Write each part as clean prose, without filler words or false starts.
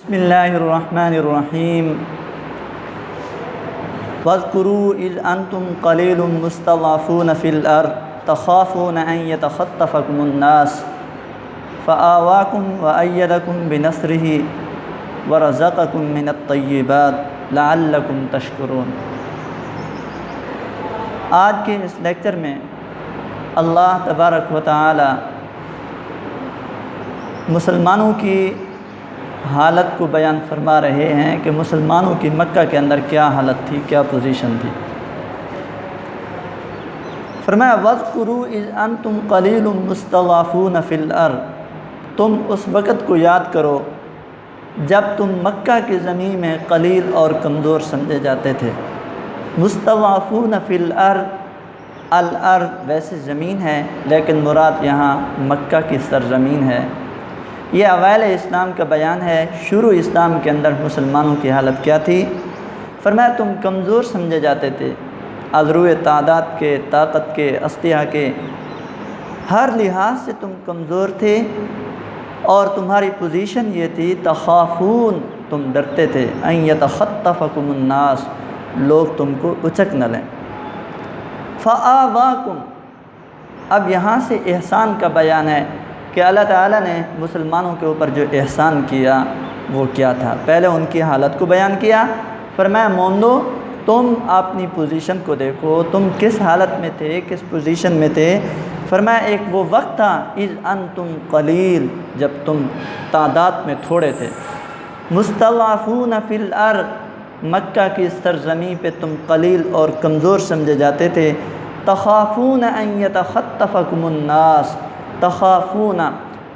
بسم اللہ الرحمن الرحیم واذکروا اذ انتم قلیل مستضعفون فی الارض تخافون ان یتخطفکم الناس فآواکم وأیدکم بنصرہ ورزقکم من الطیبات لعلکم تشکرون۔ آج کے اس لیکچر میں اللہ تبارک و تعالی مسلمانوں کی حالت کو بیان فرما رہے ہیں کہ مسلمانوں کی مکہ کے اندر کیا حالت تھی، کیا پوزیشن تھی۔ فرمایا وَاذْكُرُوا اِذْ أَنْتُمْ قَلِيلٌ مُسْتَضْعَفُونَ فِي الْأَرْضِ، تم اس وقت کو یاد کرو جب تم مکہ کی زمین میں قلیل اور کمزور سمجھے جاتے تھے۔ مستضعفون فی الارض، الارض ویسے زمین ہے لیکن مراد یہاں مکہ کی سرزمین ہے۔ یہ اوائل اسلام کا بیان ہے، شروع اسلام کے اندر مسلمانوں کی حالت کیا تھی۔ فرمایا تم کمزور سمجھے جاتے تھے، عذرو تعداد کے، طاقت کے، اسلحہ کے، ہر لحاظ سے تم کمزور تھے، اور تمہاری پوزیشن یہ تھی تخافون، تم ڈرتے تھے، ان یتخطفکم الناس، لوگ تم کو اچک نہ لیں۔ فآواکم، اب یہاں سے احسان کا بیان ہے کہ اللہ تعالیٰ نے مسلمانوں کے اوپر جو احسان کیا وہ کیا تھا۔ پہلے ان کی حالت کو بیان کیا، فرمایا مومنو تم اپنی پوزیشن کو دیکھو، تم کس حالت میں تھے، کس پوزیشن میں تھے۔ فرمایا ایک وہ وقت تھا اذ انتم قلیل، جب تم تعداد میں تھوڑے تھے، مستضعفون فی الارض، مکہ کی سرزمین پہ تم قلیل اور کمزور سمجھے جاتے تھے۔ تخافون ان یتخطفکم الناس، تخافون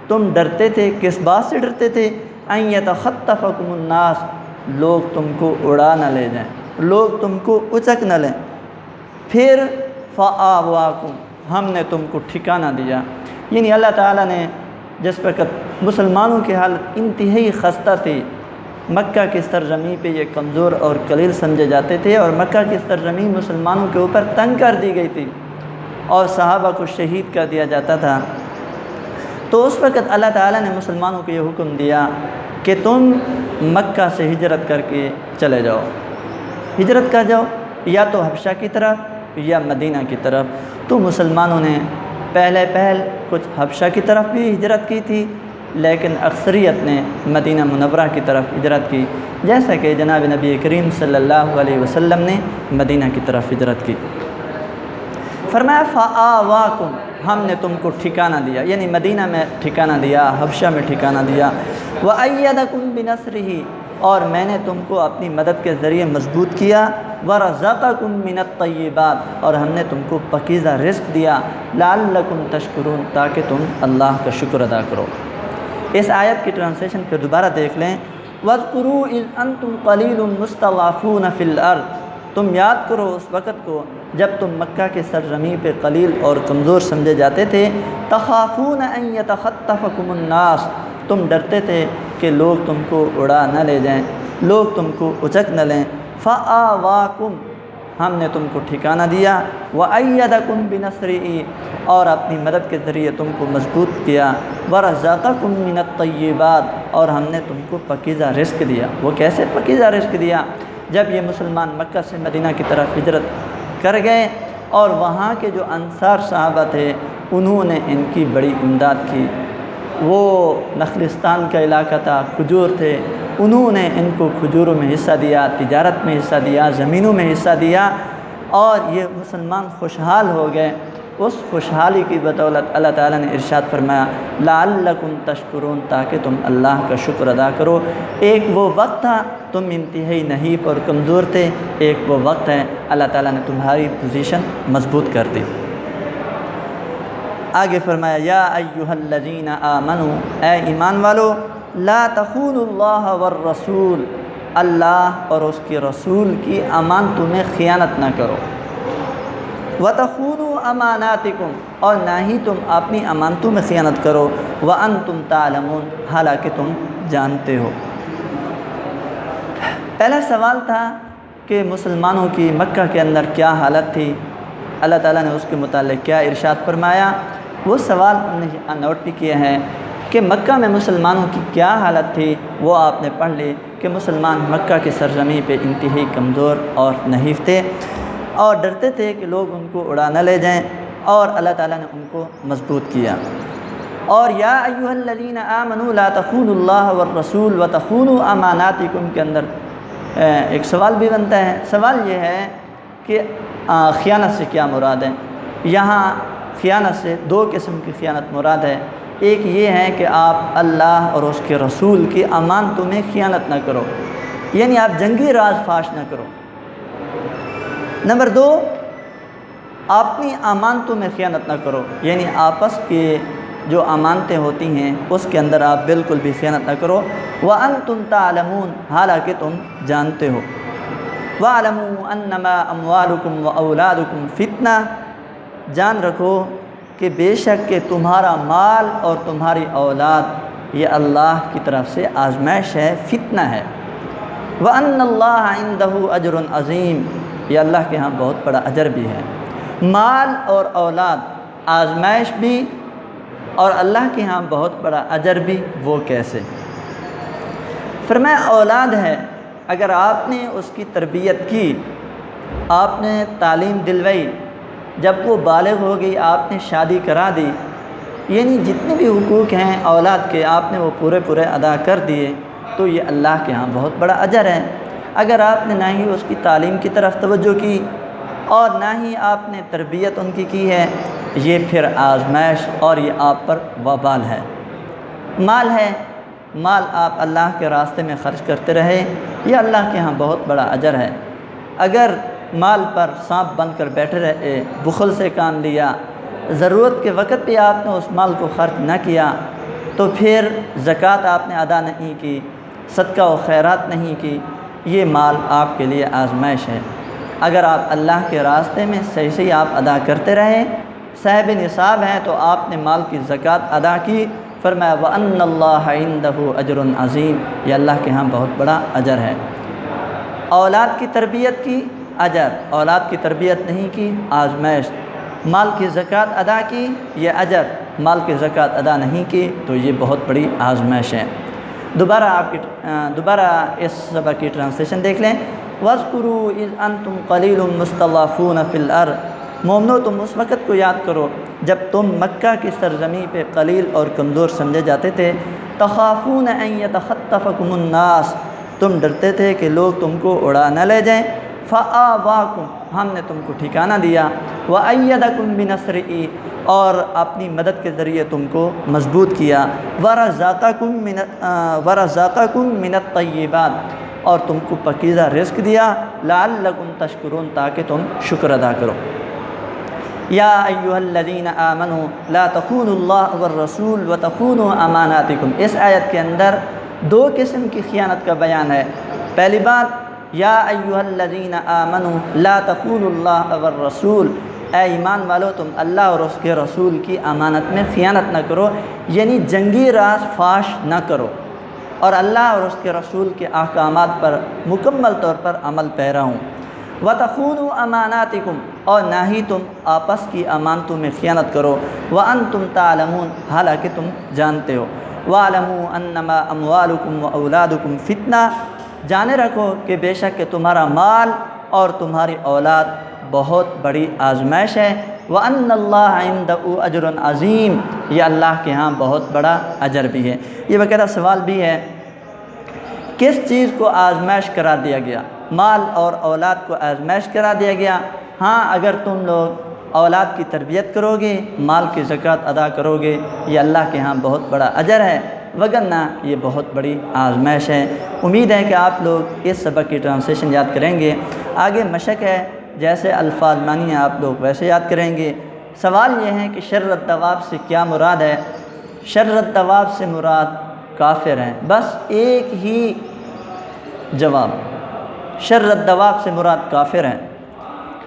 تم ڈرتے تھے، کس بات سے ڈرتے تھے؟ ان یتخطفکم الناس، لوگ تم کو اڑا نہ لے جائیں، لوگ تم کو اچک نہ لیں۔ پھر فآواکم، ہم نے تم کو ٹھکانہ دیا، یعنی اللہ تعالیٰ نے جس وقت مسلمانوں کی حالت انتہائی خستہ تھی، مکہ کی سرزمین پہ یہ کمزور اور قلیل سمجھے جاتے تھے، اور مکہ کی سرزمین مسلمانوں کے اوپر تنگ کر دی گئی تھی اور صحابہ کو شہید کر دیا جاتا تھا، تو اس وقت اللہ تعالیٰ نے مسلمانوں کو یہ حکم دیا کہ تم مکہ سے ہجرت کر کے چلے جاؤ، ہجرت کر جاؤ، یا تو حبشہ کی طرف یا مدینہ کی طرف۔ تو مسلمانوں نے پہل کچھ حبشہ کی طرف بھی ہجرت کی تھی، لیکن اکثریت نے مدینہ منورہ کی طرف ہجرت کی، جیسا کہ جناب نبی کریم صلی اللہ علیہ وسلم نے مدینہ کی طرف ہجرت کی۔ فرمایا فآواکم، ہم نے تم کو ٹھکانہ دیا، یعنی مدینہ میں ٹھکانہ دیا، حبشہ میں ٹھکانہ دیا۔ وأیدکم بنصرہ، اور میں نے تم کو اپنی مدد کے ذریعے مضبوط کیا۔ ورزقکم من الطیبات، اور ہم نے تم کو پاکیزہ رزق دیا۔ لعلکم تشکرون، تاکہ تم اللہ کا شکر ادا کرو۔ اس آیت کی ٹرانسلیشن پھر دوبارہ دیکھ لیں۔ وَاذْكُرُوا إِذْ أَنْتُمْ قَلِيلٌ مُسْتَضْعَفُونَ فِي الْأَرْضِ، تم یاد کرو اس وقت کو جب تم مکہ کے سرزمین پہ قلیل اور کمزور سمجھے جاتے تھے۔ تخافون ان یتخطفکم الناس، تم ڈرتے تھے کہ لوگ تم کو اڑا نہ لے جائیں، لوگ تم کو اچک نہ لیں۔ فآواکم، ہم نے تم کو ٹھکانہ دیا۔ وأیدکم بنصرہ، اور اپنی مدد کے ذریعے تم کو مضبوط کیا۔ ورزقکم من الطیبات، اور ہم نے تم کو پاکیزہ رزق دیا۔ وہ کیسے پاکیزہ رزق دیا؟ جب یہ مسلمان مکہ سے مدینہ کی طرف ہجرت کر گئے، اور وہاں کے جو انصار صحابہ تھے انہوں نے ان کی بڑی امداد کی۔ وہ نخلستان کا علاقہ تھا، کھجور تھے، انہوں نے ان کو کھجوروں میں حصہ دیا، تجارت میں حصہ دیا، زمینوں میں حصہ دیا، اور یہ مسلمان خوشحال ہو گئے۔ اس خوشحالی کی بدولت اللہ تعالیٰ نے ارشاد فرمایا لعلکم تشکرون، تاکہ تم اللہ کا شکر ادا کرو۔ ایک وہ وقت تھا تم انتہائی نحیف اور کمزور تھے، ایک وہ وقت ہے اللہ تعالیٰ نے تمہاری پوزیشن مضبوط کر دی۔ آگے فرمایا یا ایھا الذین آمنوا، اے ایمان والو، لا تخونوا اللہ والرسول، اللہ اور اس کے رسول کی امانتوں میں خیانت نہ کرو۔ وَتَخُونُوا أَمَانَاتِكُمْ، اور نہ ہی تم اپنی امانتوں میں خیانت کرو۔ وَأَنْتُمْ تَعْلَمُونَ، حالانکہ تم جانتے ہو۔ پہلا سوال تھا کہ مسلمانوں کی مکہ کے اندر کیا حالت تھی، اللہ تعالیٰ نے اس کے متعلق کیا ارشاد فرمایا۔ وہ سوال ہم نے نوٹ بھی کیے ہیں کہ مکہ میں مسلمانوں کی کیا حالت تھی وہ آپ نے پڑھ لی کہ مسلمان مکہ کی سرزمین پہ انتہائی کمزور اور نحیف تھے اور ڈرتے تھے کہ لوگ ان کو اڑا نہ لے جائیں، اور اللہ تعالیٰ نے ان کو مضبوط کیا۔ اور یا ایھا الذین آمنوا لا تخونوا اللہ والرسول وتخونوا اماناتکم کے اندر ایک سوال بھی بنتا ہے۔ سوال یہ ہے کہ خیانت سے کیا مراد ہے؟ یہاں خیانت سے دو قسم کی خیانت مراد ہے۔ ایک یہ ہے کہ آپ اللہ اور اس کے رسول کی امانتوں میں خیانت نہ کرو، یعنی آپ جنگی راز فاش نہ کرو۔ نمبر 2، اپنی امانتوں میں خیانت نہ کرو، یعنی آپس کے جو امانتیں ہوتی ہیں اس کے اندر آپ بالکل بھی خیانت نہ کرو۔ وَأَنْتُمْ تَعْلَمُونَ، حالانکہ تم جانتے ہو۔ وَاعْلَمُوا أَنَّمَا أَمْوَالُكُمْ وَأَوْلَادُكُمْ فِتْنَةٌ، جان رکھو کہ بے شک کہ تمہارا مال اور تمہاری اولاد یہ اللہ کی طرف سے آزمائش ہے، فتنہ ہے۔ وَأَنَّ اللَّهَ عِندَهُ أَجْرٌ عَظِيمٌ، یہ اللہ کے ہاں بہت بڑا اجر بھی ہے۔ مال اور اولاد آزمائش بھی اور اللہ کے ہاں بہت بڑا اجر بھی، وہ کیسے؟ فرمایا اولاد ہے، اگر آپ نے اس کی تربیت کی، آپ نے تعلیم دلوائی، جب وہ بالغ ہو گئی آپ نے شادی کرا دی، یعنی جتنے بھی حقوق ہیں اولاد کے آپ نے وہ پورے ادا کر دیے، تو یہ اللہ کے ہاں بہت بڑا اجر ہے۔ اگر آپ نے نہ ہی اس کی تعلیم کی طرف توجہ کی اور نہ ہی آپ نے تربیت ان کی ہے، یہ پھر آزمائش اور یہ آپ پر وبال ہے۔ مال ہے، مال آپ اللہ کے راستے میں خرچ کرتے رہے، یہ اللہ کے ہاں بہت بڑا اجر ہے۔ اگر مال پر سانپ بن کر بیٹھے رہے، بخل سے کام لیا، ضرورت کے وقت پہ آپ نے اس مال کو خرچ نہ کیا، تو پھر زکوٰۃ آپ نے ادا نہیں کی، صدقہ و خیرات نہیں کی، یہ مال آپ کے لیے آزمائش ہے۔ اگر آپ اللہ کے راستے میں صحیح آپ ادا کرتے رہے، صاحب نصاب ہیں، تو آپ نے مال کی زکوٰۃ ادا کی، فرمایا وَأَنَّ اللَّهَ عِندَهُ أَجْرٌ عَظِيمٌ، یہ اللہ کے ہاں بہت بڑا اجر ہے۔ اولاد کی تربیت کی، اجر، اولاد کی تربیت نہیں کی، آزمائش۔ مال کی زکوٰۃ ادا کی، یہ اجر، مال کی زکوٰۃ ادا نہیں کی تو یہ بہت بڑی آزمائش ہے۔ دوبارہ اس سبق کی ٹرانسلیشن دیکھ لیں۔ وَاذْكُرُوا إِذْ أَنْتُمْ قَلِيلٌ مُسْتَضْعَفُونَ فِي الْأَرْضِ، مومنو تم اس وقت کو یاد کرو جب تم مکہ کی سرزمین پہ قلیل اور کمزور سمجھے جاتے تھے۔ تخافون ان یتخطفکم الناس، تم ڈرتے تھے کہ لوگ تم کو اڑا نہ لے جائیں۔ فآواکم، ہم نے تم کو ٹھکانہ دیا۔ وأیدکم بنصرہ، اور اپنی مدد کے ذریعے تم کو مضبوط کیا۔ ورزقکم من الطیبات، اور تم کو پاکیزہ رزق دیا۔ لعلکم تشکرون، تاکہ تم شکر ادا کرو۔ یا ایھا الذین آمنوا لا تخونوا اللہ والرسول وتخونوا اماناتکم، اس آیت کے اندر دو قسم کی خیانت کا بیان ہے۔ پہلی بات، یا ایھا الذین آمنوا لا تخونوا اللہ والرسول، اے ایمان والو تم اللہ اور اس کے رسول کی امانت میں خیانت نہ کرو، یعنی جنگی راز فاش نہ کرو، اور اللہ اور اس کے رسول کے احکامات پر مکمل طور پر عمل پیرا ہوں۔ وَتَخُونُوا أَمَانَاتِكُمْ، اور نہ ہی تم آپس کی امانتوں میں خیانت کرو۔ وَأَنْتُمْ تَعْلَمُونَ، حالانکہ تم جانتے ہو۔ وَاعْلَمُوا أَنَّمَا أَمْوَالُكُمْ وَأَوْلَادُكُمْ فِتْنَةٌ، جانے رکھو کہ بے شک کہ تمہارا مال اور تمہاری اولاد بہت بڑی آزمائش ہے۔ وَأَنَّ اللَّهَ عِندَهُ أَجْرٌ عَظِيمٌ، یہ اللہ کے ہاں بہت بڑا اجر بھی ہے۔ یہ باقاعدہ سوال بھی ہے، کس چیز کو آزمائش قرار دیا گیا؟ مال اور اولاد کو آزمائش قرار دیا گیا۔ ہاں، اگر تم لوگ اولاد کی تربیت کرو گے، مال کی زکوٰۃ ادا کرو گے، یہ اللہ کے ہاں بہت بڑا اجر ہے، وگرنہ یہ بہت بڑی آزمائش ہے۔ امید ہے کہ آپ لوگ اس سبق کی ٹرانسلیشن یاد کریں گے۔ آگے مشق ہے، جیسے الفاظ مانی ہیں آپ لوگ ویسے یاد کریں گے۔ سوال یہ ہے کہ شر الدواب سے کیا مراد ہے؟ شر الدواب سے مراد کافر ہیں، بس ایک ہی جواب، شر الدواب سے مراد کافر ہیں۔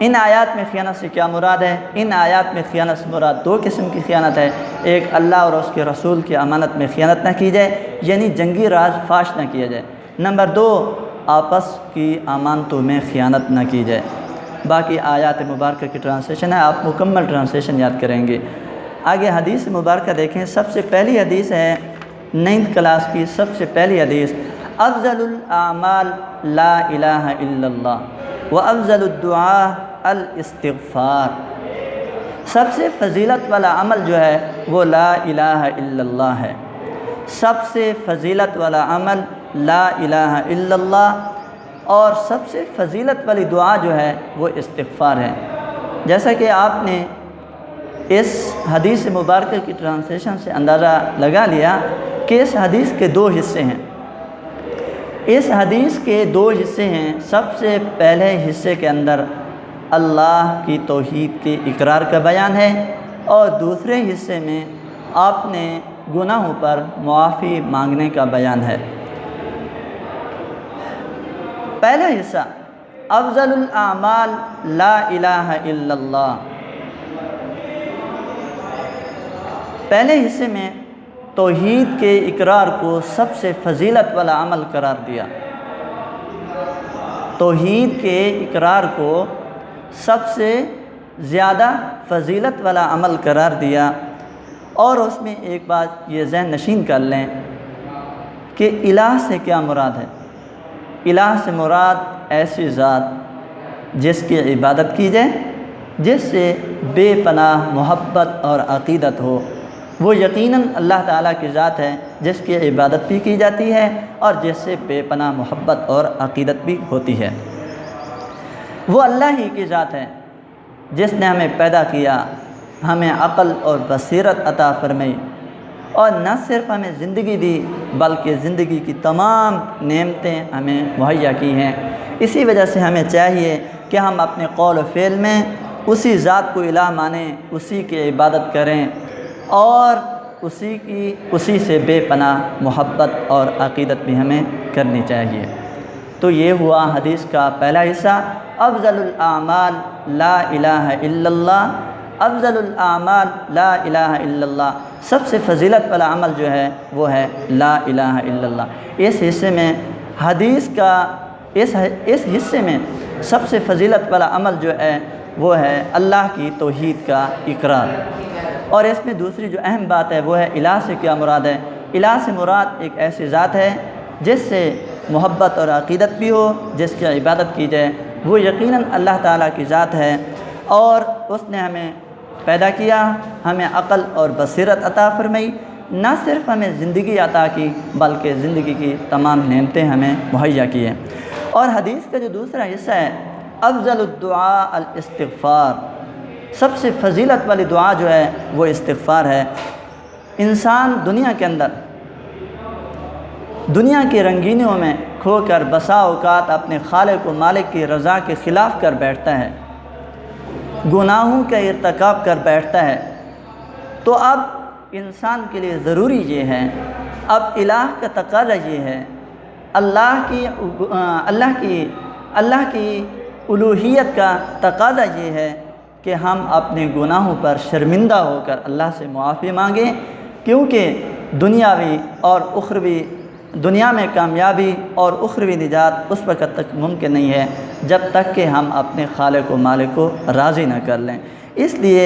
ان آیات میں خیانت سے کیا مراد ہے؟ ان آیات میں خیانت سے مراد دو قسم کی خیانت ہے۔ ایک، اللہ اور اس کے رسول کی امانت میں خیانت نہ کی جائے، یعنی جنگی راز فاش نہ کیا جائے۔ نمبر 2، آپس کی امانتوں میں خیانت نہ کی جائے۔ باقی آیات مبارکہ کی ٹرانسلیشن ہے، آپ مکمل ٹرانسلیشن یاد کریں گے۔ آگے حدیث مبارکہ دیکھیں۔ سب سے پہلی حدیث ہے 9th کلاس کی سب سے پہلی حدیث، افضل الاعمال لا الہ الا اللہ و افضل الدعاء الاستغفار، سب سے فضیلت والا عمل جو ہے وہ لا الہ الا اللہ ہے، سب سے فضیلت والا عمل لا الہ الا اللہ، اور سب سے فضیلت والی دعا جو ہے وہ استغفار ہے۔ جیسا کہ آپ نے اس حدیث مبارکہ کی ٹرانسلیشن سے اندازہ لگا لیا کہ اس حدیث کے 2 حصے ہیں۔ اس حدیث کے 2 حصے ہیں۔ سب سے پہلے حصے کے اندر اللہ کی توحید کے اقرار کا بیان ہے، اور دوسرے حصے میں آپ نے گناہوں پر معافی مانگنے کا بیان ہے۔ پہلا حصہ افضل الاعمال لا الہ الا اللہ، پہلے حصے میں توحید کے اقرار کو سب سے فضیلت والا عمل قرار دیا، توحید کے اقرار کو سب سے زیادہ فضیلت والا عمل قرار دیا، اور اس میں ایک بات یہ ذہن نشین کر لیں کہ الہ سے کیا مراد ہے۔ الہ سے مراد ایسی ذات جس کی عبادت کی جائے، جس سے بے پناہ محبت اور عقیدت ہو، وہ یقیناً اللہ تعالیٰ کی ذات ہے جس کی عبادت بھی کی جاتی ہے اور جس سے بے پناہ محبت اور عقیدت بھی ہوتی ہے۔ وہ اللہ ہی کی ذات ہے جس نے ہمیں پیدا کیا، ہمیں عقل اور بصیرت عطا فرمائی، اور نہ صرف ہمیں زندگی دی بلکہ زندگی کی تمام نعمتیں ہمیں مہیا کی ہیں۔ اسی وجہ سے ہمیں چاہیے کہ ہم اپنے قول و فعل میں اسی ذات کو الہ مانیں، اسی کی عبادت کریں، اور اسی سے بے پناہ محبت اور عقیدت بھی ہمیں کرنی چاہیے۔ تو یہ ہوا حدیث کا پہلا حصہ، افضل الاعمال لا الہ الا اللہ، افضل الاعمال لا الہ الا اللہ، سب سے فضیلت والا عمل جو ہے وہ ہے لا الہ الا اللہ۔ اس حصے میں حدیث کا اس حصے میں سب سے فضیلت والا عمل جو ہے وہ ہے اللہ کی توحید کا اقرار، اور اس میں دوسری جو اہم بات ہے وہ ہے الہ سے کیا مراد ہے۔ الہ سے مراد ایک ایسی ذات ہے جس سے محبت اور عقیدت بھی ہو، جس کی عبادت کی جائے، وہ یقیناً اللہ تعالیٰ کی ذات ہے، اور اس نے ہمیں پیدا کیا، ہمیں عقل اور بصیرت عطا فرمائی، نہ صرف ہمیں زندگی عطا کی بلکہ زندگی کی تمام نعمتیں ہمیں مہیا کی ہیں۔ اور حدیث کا جو دوسرا حصہ ہے، افضل الدعاء الاستغفار، سب سے فضیلت والی دعا جو ہے وہ استغفار ہے۔ انسان دنیا کے اندر دنیا کی رنگینیوں میں کھو کر بسا اوقات اپنے خالق و مالک کی رضا کے خلاف کر بیٹھتا ہے، گناہوں کا ارتکاب کر بیٹھتا ہے۔ تو اب انسان کے لیے ضروری یہ ہے، اب الہ کا تقاضا یہ ہے، اللہ کی الوہیت کا تقاضا یہ ہے کہ ہم اپنے گناہوں پر شرمندہ ہو کر اللہ سے معافی مانگیں، کیونکہ دنیا میں کامیابی اور اخروی نجات اس وقت تک ممکن نہیں ہے جب تک کہ ہم اپنے خالق و مالک کو راضی نہ کر لیں۔ اس لیے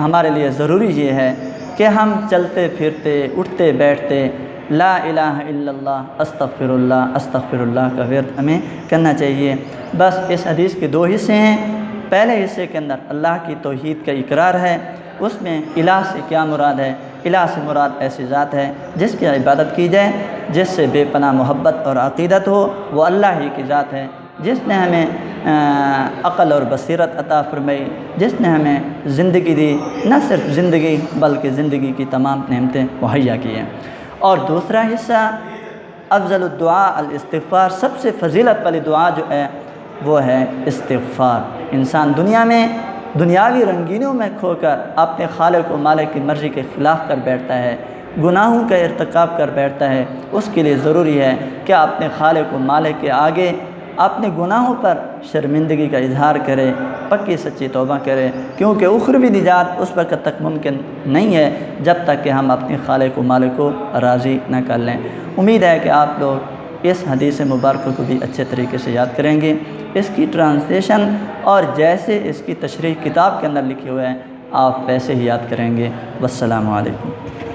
ہمارے لیے ضروری یہ ہے کہ ہم چلتے پھرتے اٹھتے بیٹھتے لا الہ الا اللہ استغفر اللہ کا ورد ہمیں کرنا چاہیے۔ بس اس حدیث کے 2 حصے ہیں۔ پہلے حصے کے اندر اللہ کی توحید کا اقرار ہے، اس میں الہ سے کیا مراد ہے۔ الہ سے مراد ایسی ذات ہے جس کی عبادت کی جائے، جس سے بے پناہ محبت اور عقیدت ہو، وہ اللہ ہی کی ذات ہے جس نے ہمیں عقل اور بصیرت عطا فرمائی، جس نے ہمیں زندگی دی، نہ صرف زندگی بلکہ زندگی کی تمام نعمتیں مہیا کی ہیں۔ اور دوسرا حصہ افضل الدعاء الاستغفار، سب سے فضیلت والی دعا جو ہے وہ ہے استغفار۔ انسان دنیا میں دنیاوی رنگینیوں میں کھو کر اپنے خالق و مالک کی مرضی کے خلاف کر بیٹھتا ہے، گناہوں کا ارتکاب کر بیٹھتا ہے، اس کے لیے ضروری ہے کہ اپنے خالق و مالک کے آگے اپنے گناہوں پر شرمندگی کا اظہار کرے، پکی سچی توبہ کرے، کیونکہ اخروی نجات اس وقت تک ممکن نہیں ہے جب تک کہ ہم اپنے خالق و مالک کو راضی نہ کر لیں۔ امید ہے کہ آپ لوگ اس حدیث مبارکہ کو بھی اچھے طریقے سے یاد کریں گے، اس کی ٹرانسلیشن اور جیسے اس کی تشریح کتاب کے اندر لکھے ہوئے ہیں آپ ویسے ہی یاد کریں گے۔ والسلام علیکم۔